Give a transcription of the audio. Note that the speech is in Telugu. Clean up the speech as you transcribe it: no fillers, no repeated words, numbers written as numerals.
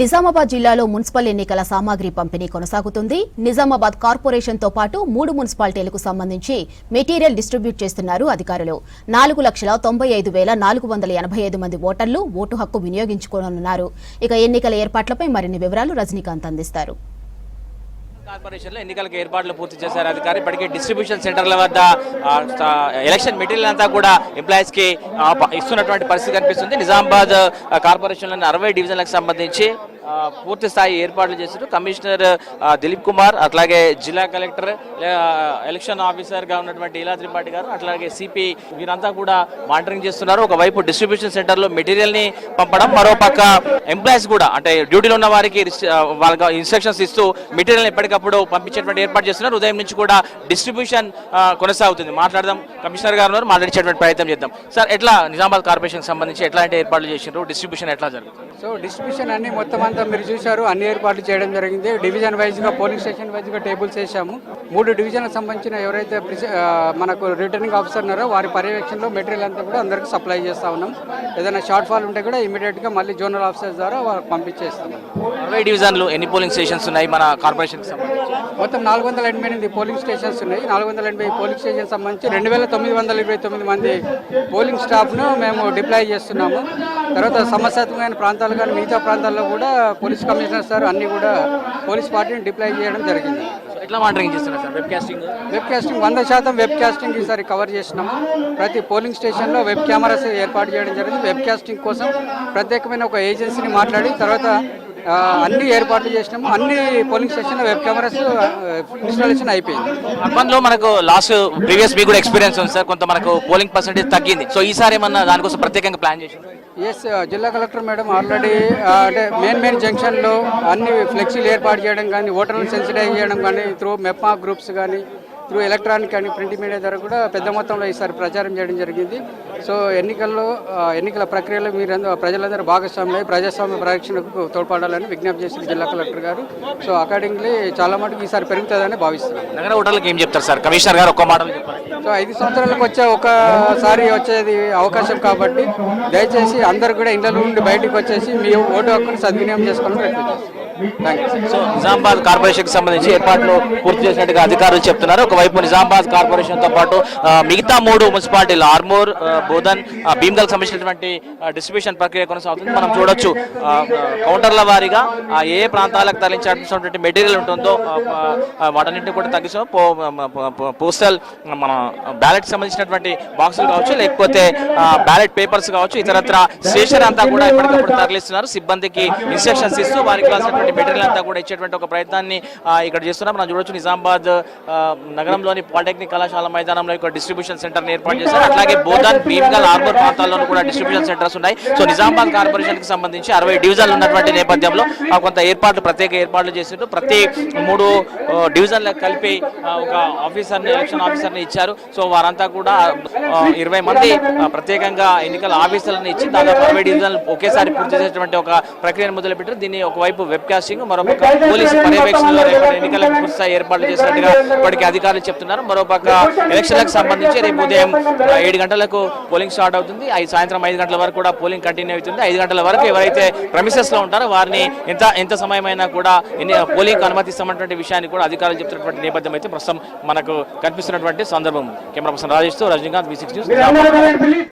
నిజామాబాద్ జిల్లాలో మున్సిపల్ ఎన్నికల సామాగ్రి పంపిణీ కొనసాగుతుంది. నిజామాబాద్ కార్పొరేషన్ తో పాటు 3 మున్సిపాలిటీలకు సంబంధించి మెటీరియల్ డిస్ట్రిబ్యూట్ చేస్తున్నారు అధికారులు. 4,95,485 మంది ఓటర్లు ఓటు హక్కు వినియోగించుకోనున్నారు. ఇక ఎన్నికల ఏర్పాట్లపై మరిన్ని వివరాలు రజనీకాంత్ అందిస్తారు. కార్పొరేషన్లో ఎన్నికలకు ఏర్పాట్లు పూర్తి చేశారు అధికారులు. ఇప్పటికే డిస్ట్రిబ్యూషన్ సెంటర్ల వద్ద ఎలక్షన్ మెటీరియల్ అంతా కూడా ఎంప్లాయీస్ కి ఇస్తున్నటువంటి పరిస్థితి కనిపిస్తుంది. నిజామాబాద్ కార్పొరేషన్లోని 60 డివిజన్లకు సంబంధించి పూర్తి స్థాయి ఏర్పాట్లు చేశారు. కమిషనర్ దిలీప్ కుమార్, అట్లాగే జిల్లా కలెక్టర్, ఎలక్షన్ ఆఫీసర్గా ఉన్నటువంటి ఇలా త్రిపాఠి గారు, అట్లాగే సిపి వీరంతా కూడా మానిటరింగ్ చేస్తున్నారు. ఒకవైపు డిస్ట్రిబ్యూషన్ సెంటర్లో మెటీరియల్ని పంపడం, మరోపక్క ఎంప్లాయీస్ కూడా అంటే డ్యూటీలో ఉన్న వారికి వాళ్ళకి ఇన్స్ట్రక్షన్స్ ఇస్తూ మెటీరియల్ ఎప్పటికప్పుడు పంపించేటువంటి ఏర్పాటు చేస్తున్నారు. ఉదయం నుంచి కూడా డిస్ట్రిబ్యూషన్ కొనసాగుతుంది. మాట్లాడదాం, కమిషనర్ గారు ఉన్నారు, మాట్లాడించేటువంటి ప్రయత్నం చేద్దాం. సార్, ఎట్లా నిజామాబాద్ కార్పొరేషన్ సంబంధించి ఎట్లాంటి ఏర్పాట్లు చేసినారు, డిస్ట్రిబ్యూషన్ ఎట్లా జరుగుతుంది? సో డిస్ట్రిబ్యూషన్ అన్ని మొత్తం అంతా మీరు చూశారు, అన్ని ఏర్పాట్లు చేయడం జరిగింది. డివిజన్ వైజ్గా, పోలింగ్ స్టేషన్ వైజ్గా టేబుల్స్ వేసాము. 3 డివిజన్లకు సంబంధించిన ఎవరైతే మనకు రిటర్నింగ్ ఆఫీసర్ ఉన్నారో వారి పర్యవేక్షణలో మెటీరియల్ అంతా కూడా అందరికీ సప్లై చేస్తూ ఉన్నాం. ఏదైనా షార్ట్ ఫాల్ ఉంటే కూడా ఇమీడియట్గా మళ్ళీ జోనల్ ఆఫీసర్స్ ద్వారా వాళ్ళకి పంపించేస్తాం. 60 డివిజన్లు ఎన్ని పోలింగ్ స్టేషన్స్ ఉన్నాయి మన కార్పొరేషన్కి సంబంధించి? మొత్తం 488 పోలింగ్ స్టేషన్స్ ఉన్నాయి. 480 పోలింగ్ స్టేషన్ సంబంధించి 2,929 మంది పోలింగ్ స్టాఫ్ను మేము డిప్లాయ్ చేస్తున్నాము. తర్వాత సమస్యాత్మకమైన ప్రాంతాలు కానీ మిగతా ప్రాంతాల్లో కూడా పోలీస్ కమిషనర్ సార్ అన్ని కూడా పోలీస్ పార్టీని డిప్లాయ్ చేయడం జరిగింది. ఎట్లా మానిటరింగ్ చేస్తున్నారు sir? Webcasting 100% webcasting ఈసారి కవర్ చేసినాము. ప్రతి పోలింగ్ స్టేషన్లో వెబ్ కెమెరాస్ ఏర్పాటు చేయడం జరిగింది. వెబ్ కాస్టింగ్ కోసం ప్రత్యేకమైన ఒక ఏజెన్సీని మాట్లాడి తర్వాత అన్ని ఏర్పాట్లు చేసినాము. అన్ని పోలింగ్ స్టేషన్లో వెబ్ కెమెరాస్ ఇన్స్టాలేషన్ అయిపోయింది. అర్బన్లో మనకు లాస్ట్ ప్రీవియస్ మీకు కూడా ఎక్స్పీరియన్స్ ఉంది సార్, కొంత మనకు పోలింగ్ పర్సెంటేజ్ తగ్గింది. సో ఈసారి ఏమన్నా దానికోసం ప్రత్యేకంగా ప్లాన్ చేసి? ఎస్, జిల్లా కలెక్టర్ మేడం ఆల్రెడీ అంటే మెయిన్ జంక్షన్లో అన్ని ఫ్లెక్సీలు ఏర్పాటు చేయడం కానీ, ఓటర్లను సెన్సిటైజ్ చేయడం కానీ, త్రూ మెప్మా గ్రూప్స్ కానీ, త్రూ ఎలక్ట్రానిక్ కానీ ప్రింట్ మీడియా ద్వారా కూడా పెద్ద మొత్తంలో ఈసారి ప్రచారం చేయడం జరిగింది. సో ఎన్నికల ప్రక్రియలో ప్రజలందరూ భాగస్వామ్యం ప్రజాస్వామ్య పరిరక్షణకు తోడ్పడాలని విజ్ఞప్తి చేసిన జిల్లా కలెక్టర్ గారు. సో అకార్డింగ్లీ చాలా మటుకు ఈసారి పెరుగుతుందని భావిస్తున్నాం. నగర ఓటర్లకు ఏం చెప్తారు సార్? కమిషనర్ గారు ఒక్క మాటలు చెప్పారు. సో 5 సంవత్సరాలకు ఒకసారి వచ్చేది అవకాశం కాబట్టి దయచేసి అందరూ కూడా ఇళ్ల నుండి బయటకు వచ్చేసి మీ ఓటు హక్కును సద్వినియోగం చేసుకోవాలని ప్రయత్నం చేస్తారు. సో నిజామాబాద్ కార్పొరేషన్ కి సంబంధించి ఏర్పాట్లు పూర్తి చేసినట్టుగా అధికారులు చెప్తున్నారు. ఒకవైపు నిజామాబాద్ కార్పొరేషన్ తో పాటు మిగతా 3 మున్సిపాలిటీలు ఆర్మూర్, బోధన్, భీమ్గల్ సంబంధించినటువంటి డిస్ట్రిబ్యూషన్ ప్రక్రియ కొనసాగుతుంది. మనం చూడొచ్చు కౌంటర్ల వారీగా ఏ ప్రాంతాలకు తరలించాల్సినటువంటి మెటీరియల్ ఉంటుందో వాటన్నింటినీ కూడా తగ్గిస్తాం. పోస్టల్ మన బ్యాలెట్ సంబంధించినటువంటి బాక్సులు కావచ్చు, లేకపోతే బ్యాలెట్ పేపర్స్ కావచ్చు, ఇతరత్ర స్టేషన్ అంతా కూడా ఎప్పటికప్పుడు తరలిస్తున్నారు. సిబ్బందికి ఇన్స్ట్రక్షన్స్ ఇస్తూ వారికి మెటీరియల్ అంతా కూడా ఇచ్చేటువంటి ఒక ప్రయత్నాన్ని ఇక్కడ చేస్తున్నాం. మనం చూడొచ్చు నిజామాబాద్ నగరంలోని పాలిటెక్నిక్ కళాశాల మైదానంలో ఇక్కడ డిస్ట్రిబ్యూషన్ సెంటర్ ఏర్పాటు చేశారు. అట్లాగే బోధన్, భీమ్గల్, ఆర్మూర్ ప్రాంతాల్లోనూ కూడా డిస్ట్రిబ్యూషన్ సెంటర్స్ ఉన్నాయి. సో నిజామాబాద్ కార్పొరేషన్ కి సంబంధించి 60 డివిజన్లు ఉన్నటువంటి నేపథ్యంలో కొంత ప్రత్యేక ఏర్పాట్లు చేసిండ్రు. ప్రతి 3 డివిజన్లకు కలిపి ఒక ఆఫీసర్ని, ఎలక్షన్ ఆఫీసర్ని ఇచ్చారు. సో వారంతా కూడా 20 మంది ప్రత్యేకంగా ఎన్నికల ఆఫీసర్లను ఇచ్చి దాదాపు 60 డివిజన్లు ఒకేసారి పూర్తి చేసేటువంటి ఒక ప్రక్రియను మొదలుపెట్టారు. దీన్ని ఒకవైపు వెబ్ కాస్టింగ్, మరోపక్క పోలీసు పర్యవేక్షణలో ఎన్నికలకు పూర్తి ఏర్పాట్లు చేసినట్టుగా ఇప్పటికీ అధికారులు చెప్తున్నారు. మరోపక్క ఎలక్షన్లకు సంబంధించి రేపు ఉదయం 7 గంటలకు పోలింగ్ స్టార్ట్ అవుతుంది. సాయంత్రం 5 గంటల వరకు కూడా పోలింగ్ కంటిన్యూ అవుతుంది. 5 గంటల వరకు ఎవరైతే ప్రెమిసెస్ లో ఉంటారో వారిని ఎంత సమయమైనా కూడా పోలింగ్ అనుమతిస్తామన్నటువంటి విషయాన్ని కూడా అధికారులు చెప్తున్నటువంటి నేపథ్యం అయితే ప్రస్తుతం మనకు కనిపిస్తున్నటువంటి సందర్భం. కెమెరా పర్సన్ రాజేష్ తో రజనీకాంత్, V6 న్యూస్.